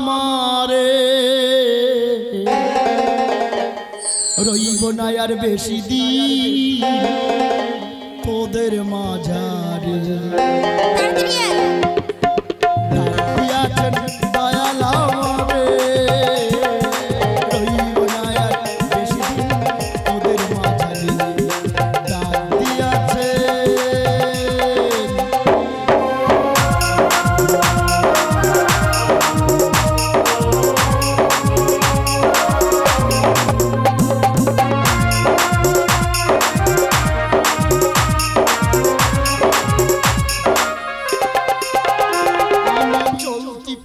আমারে রইব না আর বেশি দিন তোদের মাঝারে দয়াল আমারে রইব না আর বেশি দিন তোদের মাঝারে ডাক দিয়াছে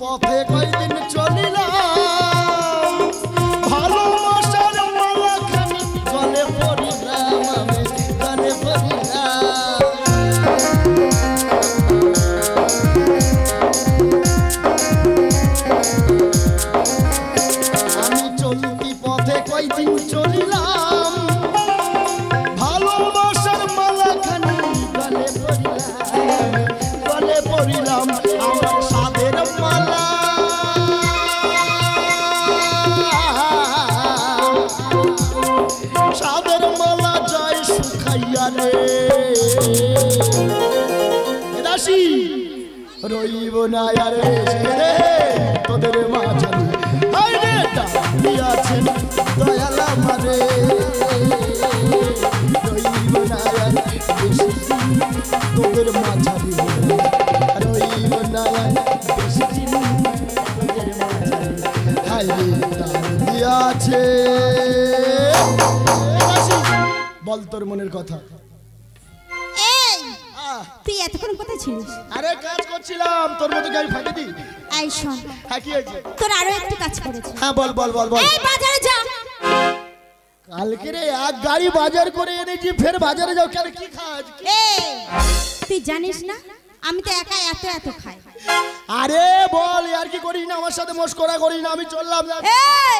পথে কয়দিন চলিলাম ভালোবাসার মালাখানি গলে পড়িলাম আমি গলে পড়িলাম আমি চলতি পথে কয়দিন চলিলাম ভালোবাসার মালাখানি গলে পড়িলাম গলে পড়িলাম আমার সাধের মালা সাধের মালা যায় শুকাইয়া রে দাসী রইব না আর রে তোদের মাঝারে হায়রে দিয়াছেন দয়াল আমারে রইব না আর বেশি তোদের মাঝারে রইব না আর বেশি তোদের মাঝারে হায়রে দিয়াছে বল তোর মনের কথা তুই এতক্ষণ কোথায় ছিলিস? আরে কাজ করছিলাম তোর মতো গাড়ি ফাঁকি দি এই শোন হ্যাঁ কি হয়েছে তোর আরো একটু কাজ পড়েছে হ্যাঁ বল বল বল বল এই বাজারে যা কালকে রে এক গাড়ি বাজার করে এনেছি ফের বাজারে যাও কেন কি খাস এই তুই জানিস না আমি তো একা এত এত খাই আরে বল আর কি করিস না আমার সাথে মস্করা করিস না আমি চললাম এই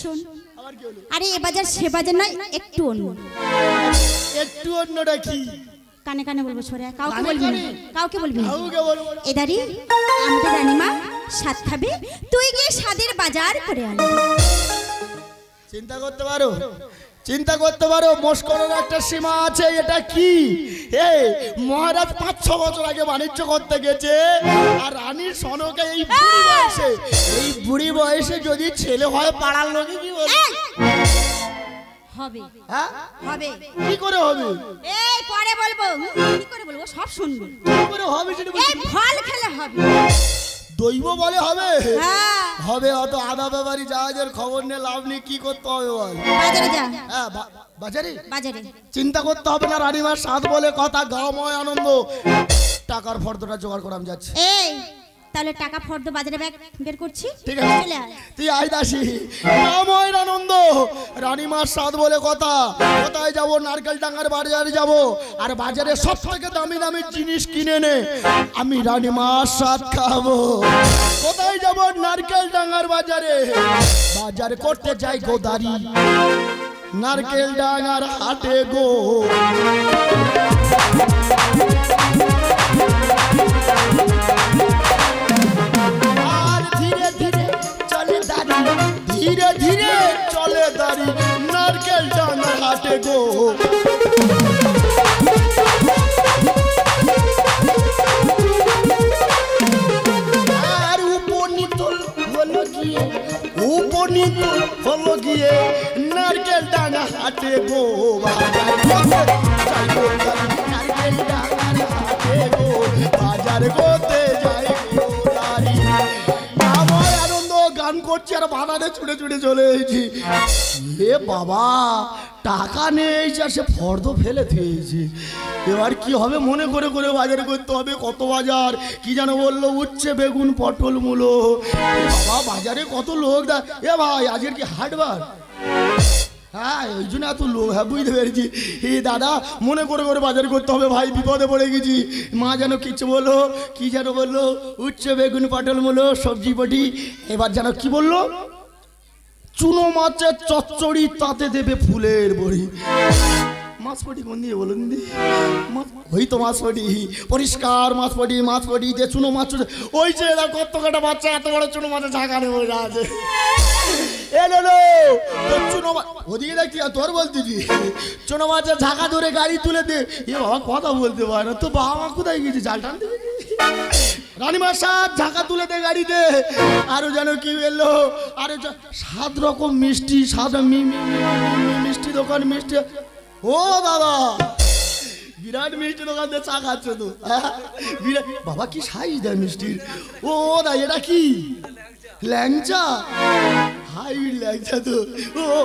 শোন আবার কি হলো আরে এ বাজার সে বাজার নয় একটু অন্য একটু অন্যটা কি কানে কানে বলবো সরে কাউকে বলবি না কাউকে বলবি না কাউকে বলবো না এদারি আমাদের রানীমা স্বাদ খাবে তুই গিয়ে স্বাদের বাজার করে আনবি চিন্তা করতে পারো মস্করার একটা সীমা আছে এটা কি এই মহারাজ 5-6 বছর আগে বাণিজ্য করতে গেছে আর রানীর সনকে এই বুড়ি বয়সে যদি ছেলে হয় পাড়ার লোকে কি বলবে হবে হ্যাঁ হবে কি করে হবে এই পরে বলবো কি করে বলবো সব শুনবি কি করে হবে সেটা এই ফল খেলে হবে দৈব বলে হবে হ্যাঁ হবে অত আদা ব্যাপারী জাহাজের খবর নিয়ে লাভ নেই কি করতে হবে বল বাজারে যা হ্যাঁ বাজারে বাজারে চিন্তা করতে হবে না রানীমার সাথ বলে কথা গাময় আনন্দ টাকার ফর্দটা জোগাড় করে আমি যাচ্ছি এই তাহলে টাকা ফর্দ বাজারে ব্যাগ বের করছি ঠিক আছে চলে আয় তুই আয় দাসী গাময় আনন্দ রানীমার সাথ বলে কথা কোথায় যাবো নারকেল ডাঙ্গার বাজারে যাব আর বাজারে সব থেকে দামি দামি জিনিস কিনে নে আমি রানীমার সাথ খাবো কোথায় যাব নারকেল ডাঙ্গার বাজারে বাজার করতে যাই গোদারি নারকেল ডাঙ্গার হাটে গো আর ধীরে ধীরে চলে দাঁড়ি ধীরে ধীরে চলে দাঁড়ি নারকেল ডাঙ্গার হাটে গো আর উপনীত হলো গিয়ে নারকেল ডাঙ্গা হাটে গো নারকেল ডাঙ্গার হাটে গো বাজার করতে যাই আমার আনন্দ গান করছি আর বাগানে ছুটে ছুটে চলে এসেছি এ বাবা টাকা নেই সে ফর্দ ফেলে দিয়েছি এবার কি হবে মনে করে করে বাজার করতে হবে কত বাজার কি যেন বললো উচ্ছে বেগুন পটল মূলো বাবা বাজারে কত লোক এ ভাই আজকের কি হাটবার হ্যাঁ ওই জন্য এত লোক হ্যাঁ বুঝতে পেরেছি দাদা মনে করে করে বাজার করতে হবে ভাই বিপদে পড়ে গেছি মা যেন কিছু বললো কি যেন বললো উচ্ছে বেগুন পটল মূলো সবজি পটি এবার যেন কি বললো চুনো মাছের চচ্চড়ি তাতে দেবে ফুলের বড়ি মাছপটি কোন দিয়ে বলুন দি? ওই তো মাছপটি, পরিষ্কার মাছপটি যে চুনো মাছ, ওই যে কত কটা বাচ্চা এত বড় চুনো মাছের ঝাঁকানে বসে আছে। চুনো মাছ ওদিকে দেখছি, তোর বলতেছি চুনো মাছের ঝাঁকা ধরে গাড়ি তুলে দে। এ বাবা কথা বলতে পারে না তো, বাবা মা কোথায় গেছে? জাল টানতে গেছে। রানীমার সাথ ঝাঁকা তুলে দে গাড়িতে। আরো যেন কি এলো, আরে 7 রকম মিষ্টি, 7 মিষ্টি দোকান, মিষ্টি। ও দাদা, বিরাট মিষ্টি দোকান দিয়ে চা খাচ্ছ তো? বিরাট বাবা, কি সাইজ দেয় মিষ্টির। ও দা, এটা কি ল্যাংচা? হাই ল্যাংচা তো।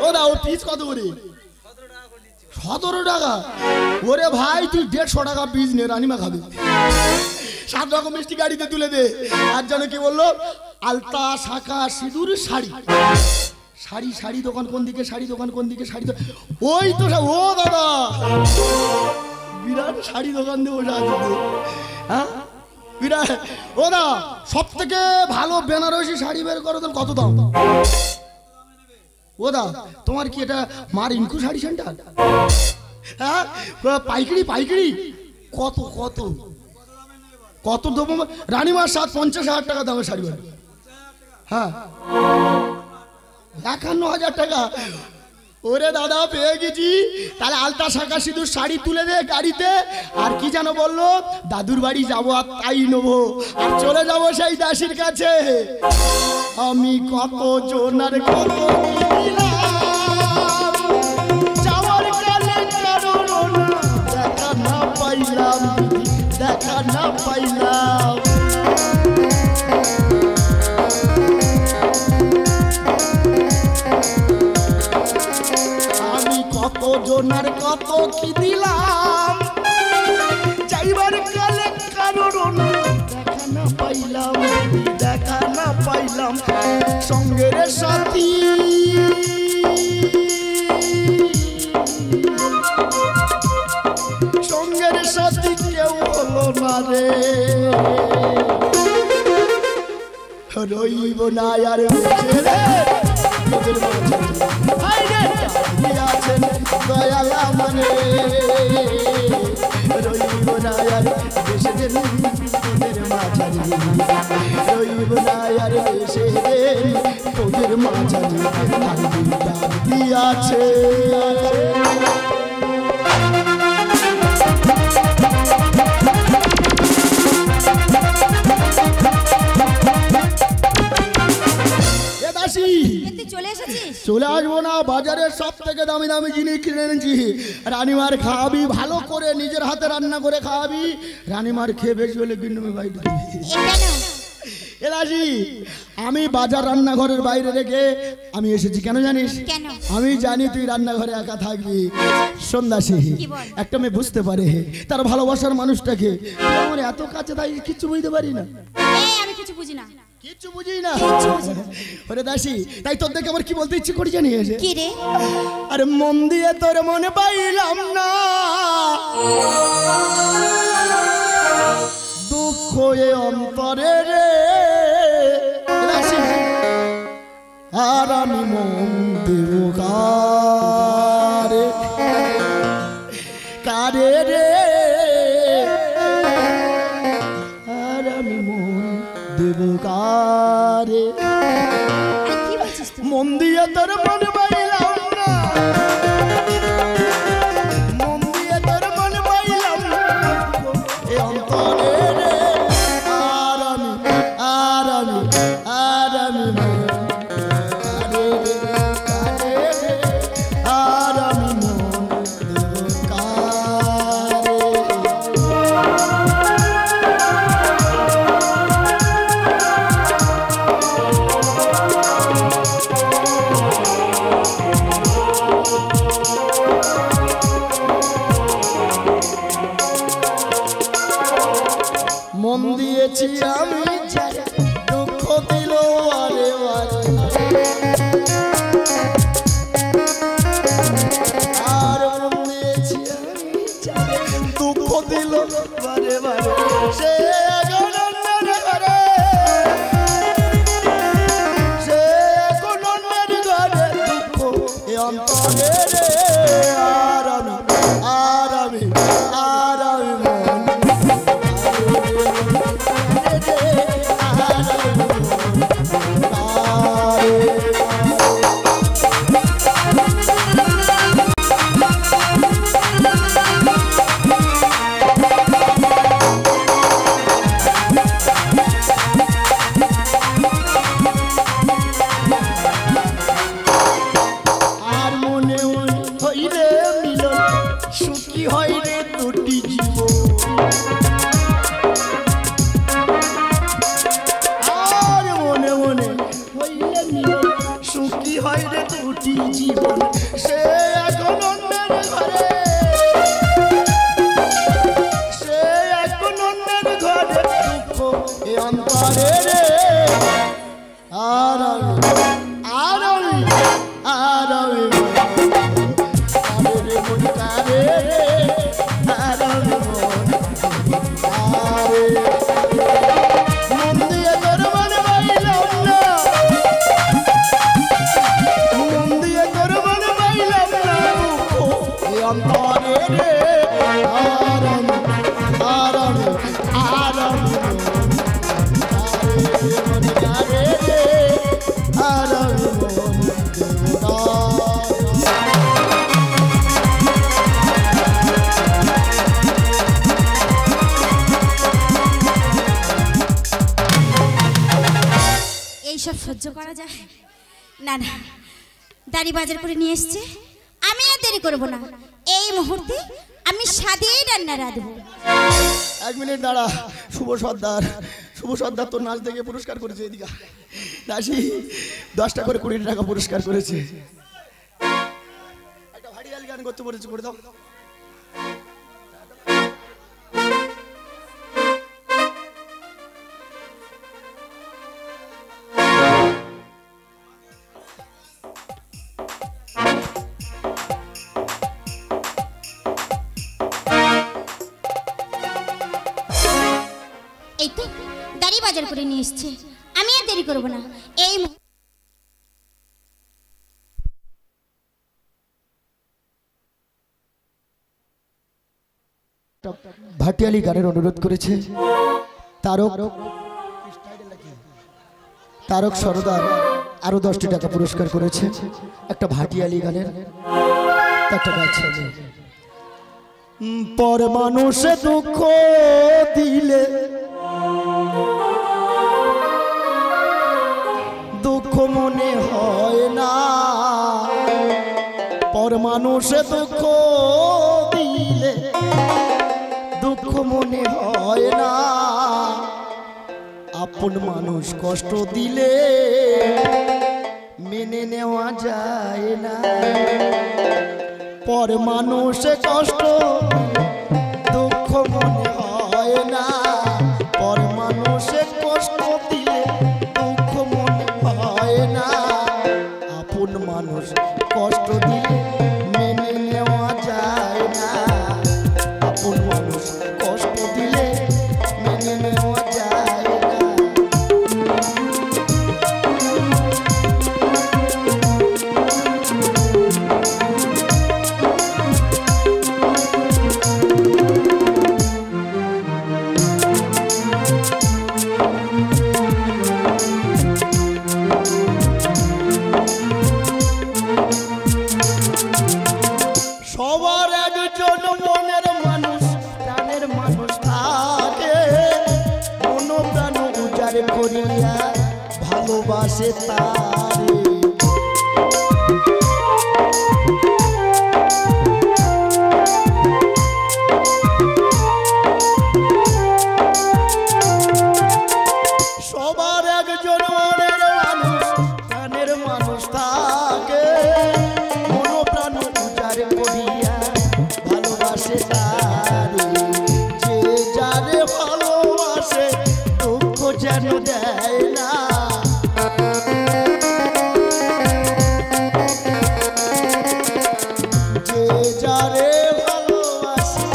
ও দা, ও পিস কত করে? 17 টাকা। ওরে ভাই, তুই 150 টাকা পিস নে, রানীমা খাবে। 7 রকম মিষ্টি গাড়িতে তুলে দে। আর যেন কি বললো, আলতা, শাঁখা, সিঁদুর, শাড়ি। শাড়ি দোকান কোন দিকে? শাড়ি দোকান কোন দিকে? শাড়ি তো ওই তো। ও দাদা, বিরাট শাড়ি দোকান দিয়ে বসে আছে তো। হ্যাঁ বিরাট। ও দা, সব থেকে ভালো বেনারসি শাড়ি বের করো তো, কত দাম? ও দা, তোমার কি এটা মার ইনকু শাড়ি সেন্টার? হ্যাঁ, পাইকারি কত কত কত দেবো? রানীমার সাথ 50,000 টাকা দামের শাড়ি বের। হ্যাঁ, 51,000 টাকা। ওরে দাদা, পেয়ে গেছি। তাহলে আলতা, শাঁখা, সিঁদুর, শাড়ি তুলে দে গাড়িতে। আর কি যেন বললো, দাদুর বাড়ি যাবো আর তাই নেবো, আর চলে যাবো সেই দাসির কাছে। আমি কত জোনার কত যাওয়ার কালে কারণ দেখা না পাইলাম, দেখা না পাইলাম। কত জোনার কত কি দিলাম, যাইবার কালে কারণ দেখা না পাইলাম, দেখা না পাইলাম। সঙ্গের সাথী কেউ হলো না রে, রইব না আর বেঁচে রে। দয়ালা মানে রইব না আর বেশি দিন তোদের মাঝারি, রইব না আর বেশি দিন তোদের মাঝারি। ডাক দিয়াছে চলে আসবো না, বাজারের সব থেকে দামি দামি জিনিস কিনে এনেছি। রানীমার খাওয়াবি ভালো করে, নিজের হাতে রান্না করে খাওয়াবি। রানীমার খেয়ে বেশি হলে কিন্তু বাইরে এলাসি। আমি বাজার রান্নাঘরের বাইরে রেখে আমি এসেছি, কেন জানিস? আমি জানি তুই রান্নাঘরে একা থাকবি। সন্ধ্যাসী একটা মেয়ে বুঝতে পারে তার ভালোবাসার মানুষটাকে, আমার এত কাছে তাই কিচ্ছু বুঝতে পারি না। আমি কিছু বুঝি না, কিচ্ছু বুঝি না। ওরে দাসী, তাই তোর দেখে আমার কি বলতে ইচ্ছে করি জানিস? কি রে? আরে মন দিয়ে তোর মনে পাইলাম না, দুঃখ এ অন্তরে রে। আর আমি মন দেব কারে, কারে রে। আর আমি মন দেব কারে, মন দিয়ে তোর মনে পাইলাম না, মন দিয়ে তোর মনে পাইলাম না এ অন্তরে রে। আর আমি আর আমি আর আমি কারে রে, কারে রে। আর আমি মন দেব কারে। মন দিয়েছি আমি, দুঃখ দিল আরে আরে। আর মন দিয়েছি আমি, দুঃখ দিল বারে বারে। সে গণনের ঘরে, সে গণনের ঘরে দুঃখ এ অন্তরে রে। আর আমি দুটি জীবন সে এখন অন্যের ঘরে সে এখন অন্যের ঘরে দুঃখ এ অন্তরে রে আর আর আর রে মনিকারে আর মন দিয়ে তোর মনে পাইলাম না মন দিয়ে তোর মনে পাইলাম না এই অন্তরে রে মনিকারে আর এইসব সহ্য করা যায় না? না, দাড়ি বাজার করে নিয়ে এসছে, আমি আর দেরি করবো না। এই মুহূর্তে আমি স্বাদেই রান্না রাঁধবো। 1 মিনিট দাঁড়া। শুভ সর্দার তোর নাচ দেখে পুরস্কার করেছে। এদিকে দাসি 10টা করে 20 টাকা পুরস্কার করেছে। একটা ভারিয়াল গান করতে বলেছে, করে দাও। এই তো দাড়ি বাজার করে নিয়ে এসছে, আমি আর দেরি করবো না। এই ভাটিয়ালি গানের অনুরোধ করেছে তারক সরদার, আরো 10টি টাকা পুরস্কার করেছে। একটা ভাটিয়ালি গানের একটা গাইছে। পর মানুষে দুঃখ দিলে দুঃখ মনে হয় না, পর মানুষে দুঃখ দিলে দুঃখ মনে হয় না, আপন মানুষ কষ্ট দিলে মেনে নেওয়া যায় না। পর মানুষে কষ্ট দুঃখ মনে হয় না, পর মানুষে কষ্ট দিলে দুঃখ মনে হয় না, আপন মানুষ কষ্ট দিলে মেনে নেওয়া যায় না, আপন মানুষ কষ্ট দিলে মেনে নেওয়া যায় না। সবার একজন মনের মানুষ, প্রাণের মানুষ থাকে, মন প্রাণ উজাড় করিয়া ভালোবাসে তারে। সবার একজন মনের মানুষ, প্রাণের মানুষ থাকে, মন প্রাণ উজাড় করিয়া ভালোবাসে তারে। যে যারে ভালোবাসে দুঃখ যেন দেয় না, যে যারে ভালোবাসে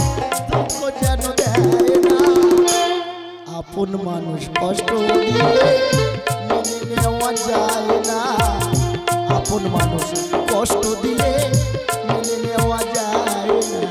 দুঃখ যেন দেয় না, আপন মানুষ কষ্ট দিলে মেনে নেওয়া যায় না, আপন মানুষ কষ্ট দিলে মেনে নেওয়া যায় না।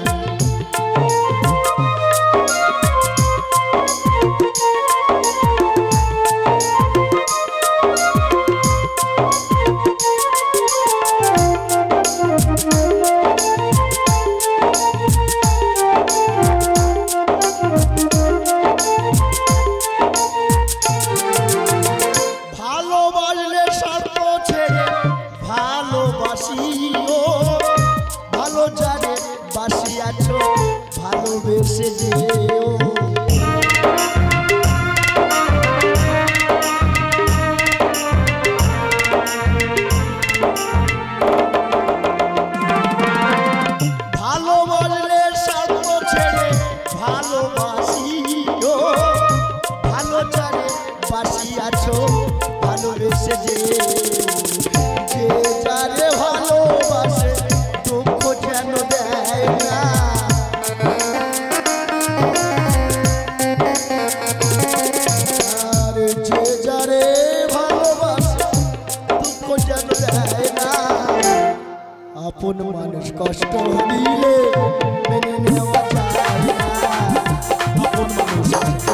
ভালোবাসলে স্বার্থ ছেড়ে ভালোবাসিও, ভালো যারে বাসিয়াছ ভালোবেসে যেও। যে যারে ভালোবাসে দুঃখ যেন দেয় না। আর যে যারে ভালোবাসে দুঃখ যেন দেয় না। আপন মানুষ কষ্ট দিলে মেনে নেওয়া যায় না। আপন মানুষ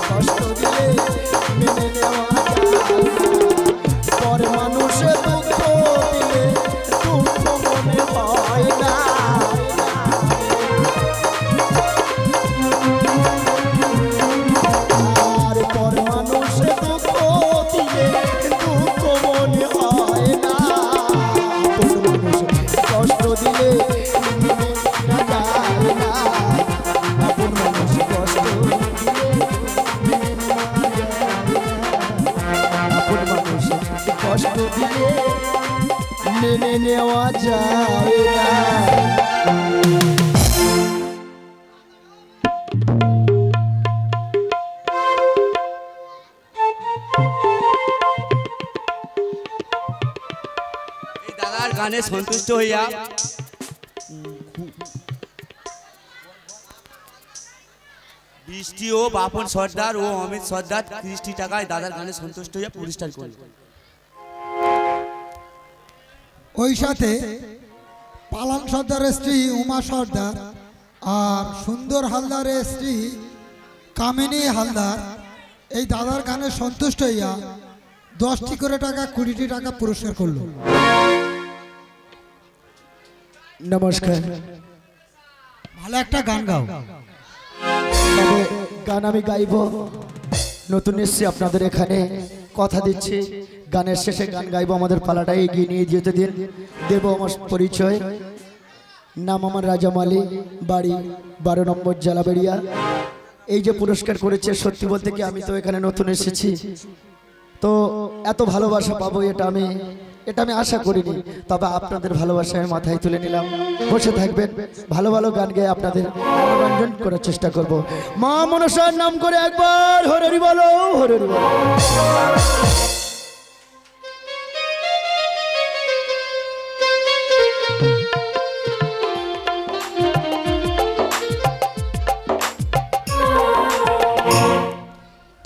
কষ্ট দিলে মেনে নেওয়া যায় না। পর মানুষে দুঃখ দিলে দুঃখ মনে হয় না। আর পর মানুষে দুঃখ দিলে দুঃখ মনে হয় না। আপন মানুষ কষ্ট দিলে মেনে নেওয়া যায় না। আপন মানুষ কষ্ট দিলে মেনে নেওয়া যায় না। আপন মানুষ কষ্ট দিলে মেনে নেওয়া যায় না। এই দাদার গানে সন্তুষ্ট হইয়া বৃষ্টি ও বাপন সর্দার ও অমিত সর্দার 30টি টাকায় দাদার গানে সন্তুষ্ট হইয়া পুরস্কার করল। ওই সাথে পালান সর্দারের স্ত্রী উমা সর্দার আর সুন্দর হালদারের স্ত্রী কামিনী হালদার এই দাদার গানে সন্তুষ্ট হইয়া 10টি করে টাকা 20টি টাকা পুরস্কার করলো। নমস্কার। ভালো একটা গান গাও। তবে গান আমি গাইব, নতুন এসছি আপনাদের এখানে, কথা দিচ্ছি গানের শেষে গান গাইব। আমাদের পালাটা এগিয়ে নিয়ে যেতে দিন। দেব আমার পরিচয়। নাম আমার রাজা মালি, বাড়ি 12 নম্বর জালাবেড়িয়া। এই যে পুরস্কার করেছে, সত্যি বলতে কি আমি তো এখানে নতুন এসেছি, তো এত ভালোবাসা পাবো এটা আমি আশা করিনি। তবে আপনাদের ভালোবাসা আমি মাথায় তুলে নিলাম। বসে থাকবেন, ভালো ভালো গান গেয়ে আপনাদের মনোরঞ্জন করার চেষ্টা করব। মা মনসার নাম করে একবার হরি বলো, হরি বলো।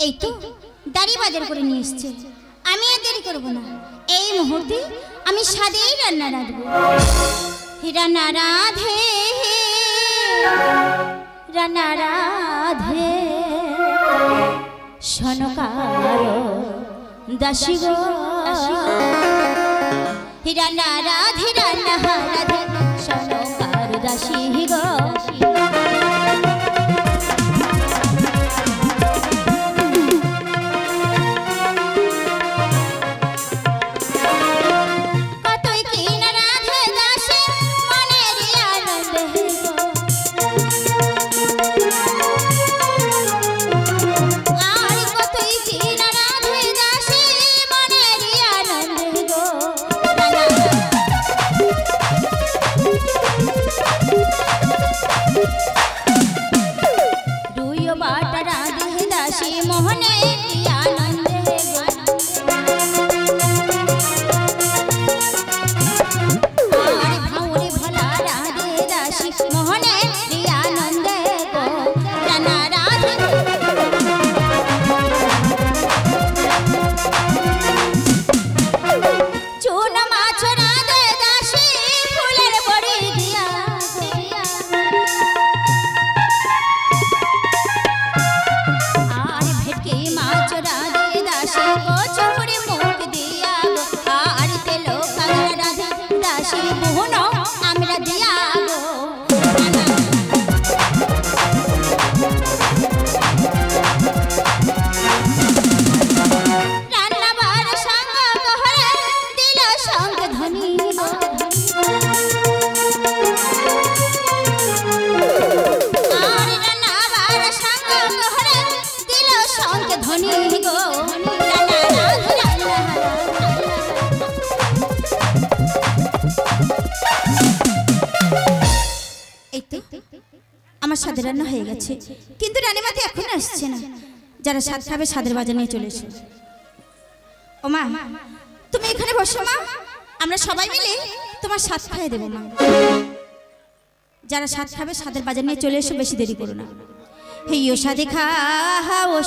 এই তো দাড়ি বাজার করে নিয়ে এসছে, আমি আর দেরি করবো না। এই মুহূর্তে আমি স্বাদেই রান্না রাঁধবো। রান্না রাধে রান্না রাধে সনকার দাসী গো। রান্না রাধে রান্না রাধে সনকার দাসী গো। আমার স্বাদের রান্না হয়ে গেছে, কিন্তু রানীমাতে এখনো আসছে না। যারা স্বাদ খাবে স্বাদের বাজার নিয়ে চলে এসো। ও মা, তুমি এখানে বসো মা, আমরা সবাই মিলে তোমার স্বাদ খাইয়ে দেবো মা। যারা স্বাদ খাবে স্বাদের বাজার নিয়ে চলে এসো, বেশি দেরি করো না। হে ও সাদে খাও ও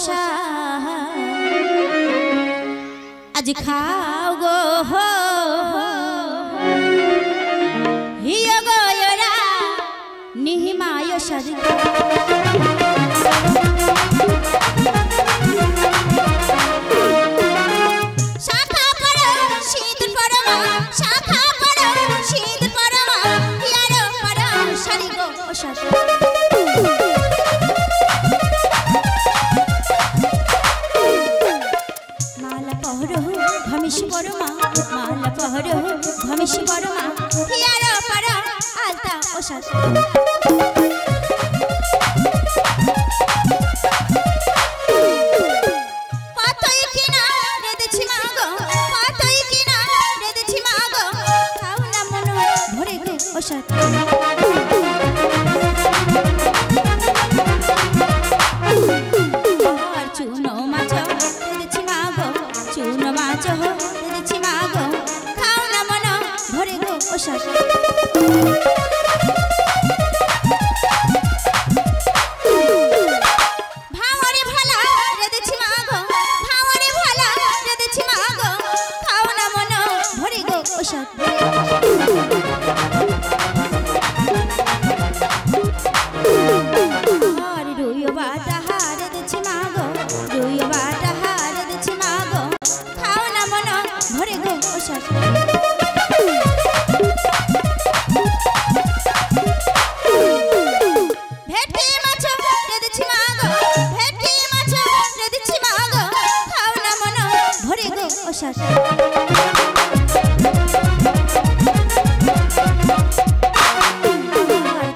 আজ খাও গো হো হিয় গয়রা নিহিমায় সাদে শাখা পড়ো শীত পড়ো মা, শাখা পড়ো শীত পড়ো মা, হিয়ারো পড়ো শাড়ি গো ও শাড়ি। মালা পহরো ঘমিস পড়ো মা, মালা পহরো ঘমিস পড়ো মা, হিয়ারো পড়ো আলতা ও শাড়ি। চুনো মাছ দিচ্ছি মা গো, চুনো মাছ দিচ্ছি মা গো, খাও না মন ভরে গো ও শাশা। ভাঙরে ভালা দিচ্ছি মা গো, ভাঙরে ভালা দিচ্ছি মা গো, খাও না মন ভরে গো ও শাশা।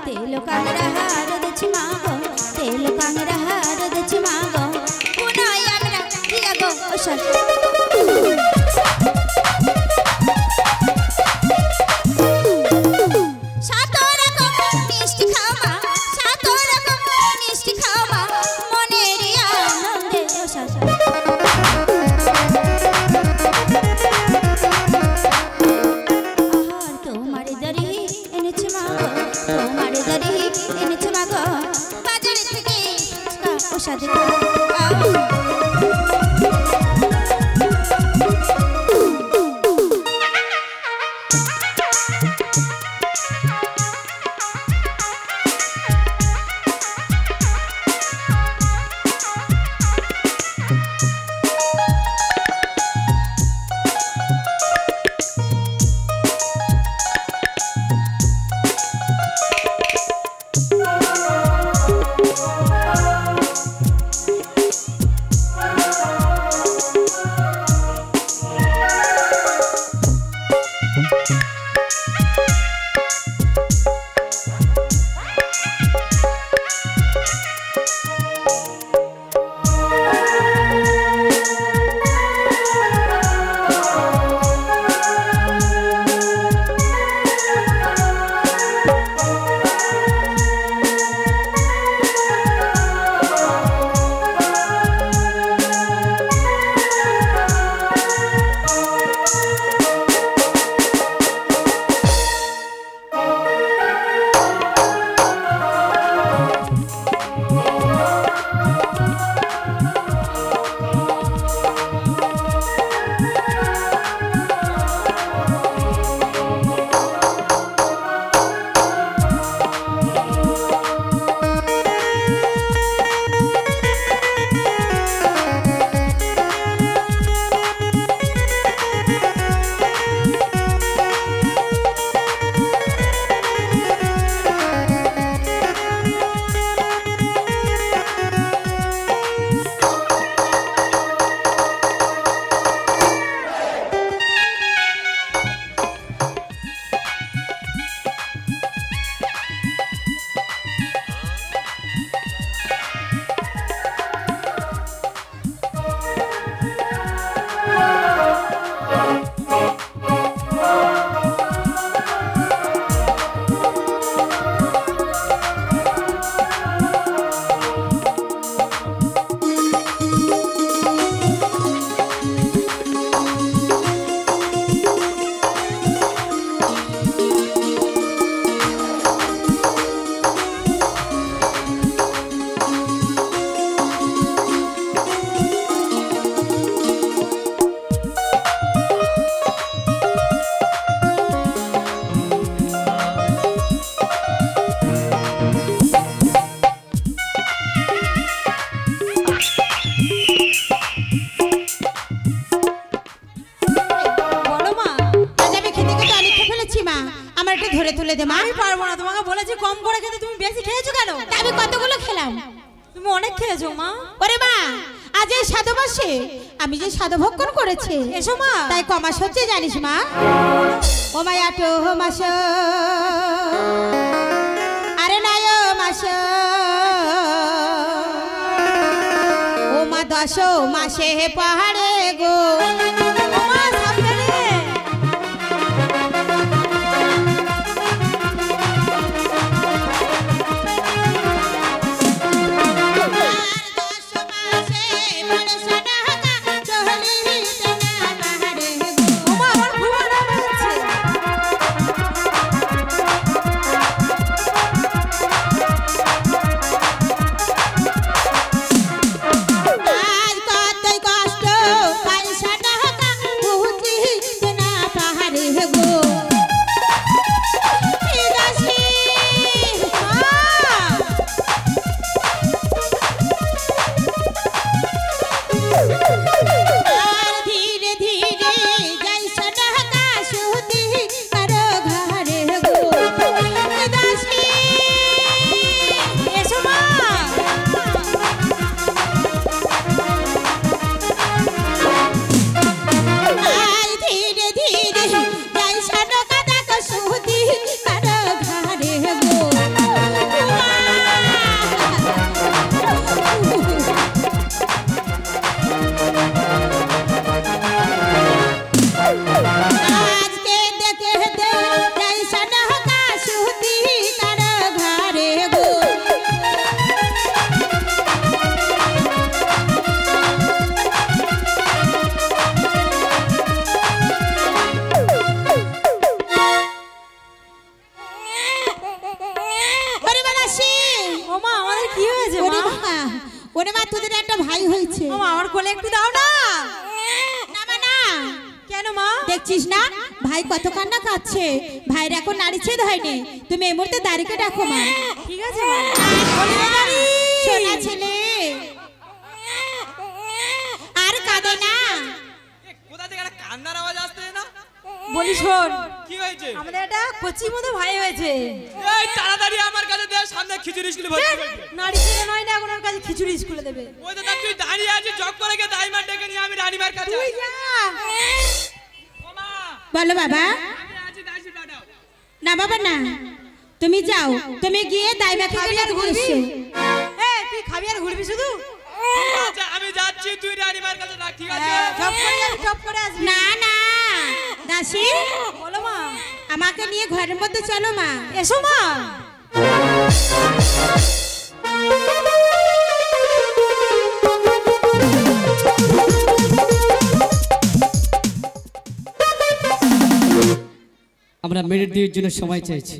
তেল কাংরা হার দিচ্ছি মা গো, তেল কাংরা হার দিচ্ছি মা গো, কোনায় আমরা দিয়া গো ও শাশা। মা, আমার একটু ধরে তুলে দে মা। আমি পারবো না, তোমাকে বলেছি কম করে খেতে, তুমি বেশি খেয়েছো কেন? তা আমি কতগুলো খেলাম? তুমি অনেক খেয়েছো মা। ওরে মা, আজ এই সাধু মাসে আমি যে সাধু ভক্ষণ করেছি, এসো মা। তাই কমাস হচ্ছে জানিস মা? ও মা 8 মাস, আরে 9 মাস, ও মা 10 মাসে পাহাড়ে গো। ও মা সাবধানে। ও মা আমার খুব আরাম হচ্ছে। আজ কতই কষ্ট পয়সা টাকা বুঝি না পাহাড়ে গো। দাসী মা, আর ধীরে ধীরে যাইসা টাকা সুতি কারো ঘরে গো। দাসী এসো মা। আর ধীরে ধীরে যাইসা টাকা দেখো সুতি কারো ঘরে গো। আজকে দেখে দে যাইসা টাকা সুতি কারো ঘরে গো। ওরে বানাসি, ও মা আমাদের কি হয়েছে ওরে মা? মা, ওরে মা তোদের একটা ভাই হয়েছে। ও মা আমার কোলে একটু দাও না। না মা না, কেন মা? দেখছিস না ভাই কত কান্না কাচ্ছে, ভাইয়ের এখন নাড়িছেদ হয়নি, তুমি এই মুহূর্তে দাঁড়িকে ডাকো মা। ঠিক আছে মা। বলি না দাঁড়ি। সোনা ছেলে আর কাঁদে না। কোথা থেকে একটা কান্নার আওয়াজ আসছে না? বলি শোন, কি হয়েছে? আমাদের একটা কচি মতো ভাই হয়েছে। এই তাড়াতাড়ি আমার কাছে দে, সামনে খিচুড়ি স্কুলে ভর্তি করবে। নারী ছেলে নয় না, এখন ওর কাছে খিচুড়ি স্কুলে দেবে। ওই তো তুই দাঁড়িয়ে আছিস, জগ করে গিয়ে দাইমার ডেকে নিয়ে আমি রানীমার কাছে তুই আসি। যা। ও মা, বলো বাবা। আমি আছি, দাসি পাঠাও। না বাবা না, তুমি যাও, তুমি গিয়ে দাইমাকে খাবি আর ঘুরবি? তুই খাবি আর ঘুরবি শুধু? আচ্ছা, আমি যাচ্ছি, তুই রানীমার কাছে রাখ, ঠিক আছে? চপ করে যাবি, চপ করে আসবি। না না দাসী, বলো মা। আমাকে নিয়ে ঘরের মধ্যে চলো মা। এসো মা। আমরা মিনিট দুইয়ের জন্য সময় চাইছি।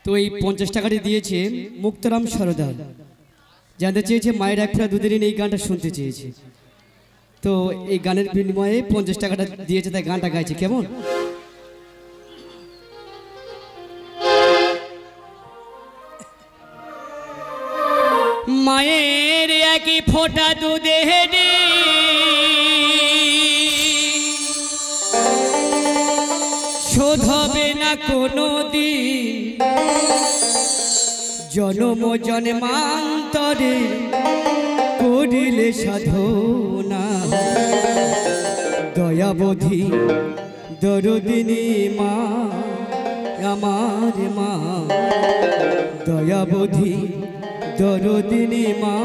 তো এই 50 টাকাটি দিয়েছে মুক্তারাম সরদার, জানতে চেয়েছে মায়ের এক ফোঁটা দুধের এই গানটা শুনতে চেয়েছে। তো এই গানের বিনিময়ে 50 টাকাটা দিয়েছে, তাই গানটা গাইছে। কেমন? মায়ের একই ফোঁটা দুধের শোধ হবে না কোনো দিন, জনম জন্মান্তরে করিলে সাধনা। দয়াবধি দরদিনী মা, আমার মা, দয়াবধি দরদিনী মা।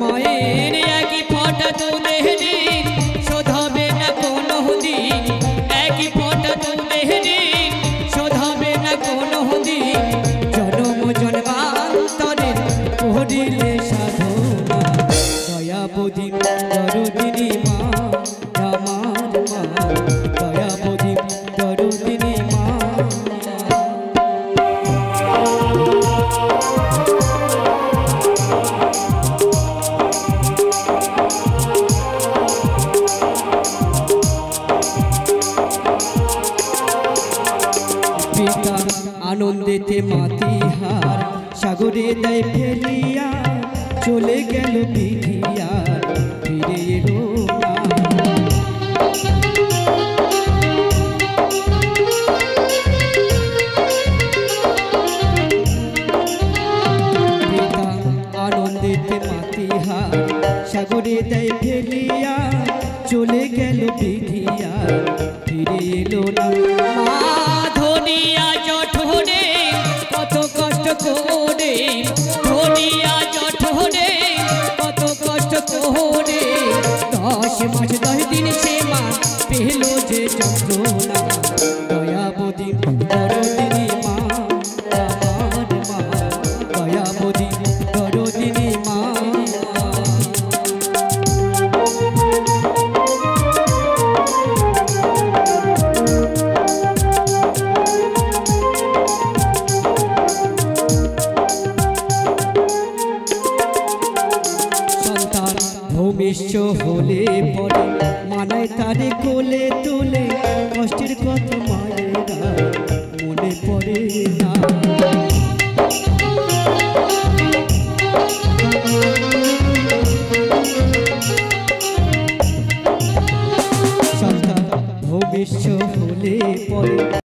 মায়ের একই ফোঁটা দুধের শোধ হবে না কোনো দিন, একই ফোঁটা দুধের শোধ হবে না কোনো দিন, জনম জন্মান্তরে করিলে সাধনা। দয়াবধি দরদিনী মা, আমার মা, দয়াবধি দরদিনী মা। পিতা আনন্দেতে মাতিহার সাগরে দেয় ফেলিয়া, চলে গেল বিধিয়ার ফিরে এলো না। দেয় ফেলিয়া চলে গেল বিধিয়া ফিরে এলো না মা ধনিয়া জঠরে কত কষ্ট করে ধনিয়া জঠরে কত কষ্ট করে 10 মাস 10 দিন সে মা পেল যে যন্ত্রণা দয়াবতী দরদিনী মা আমার মা দয়াবতী দরদিনী মা সন্তান ভূমিষ্ঠ হলে পরে মানায় তারে কোলে তুলে কষ্ট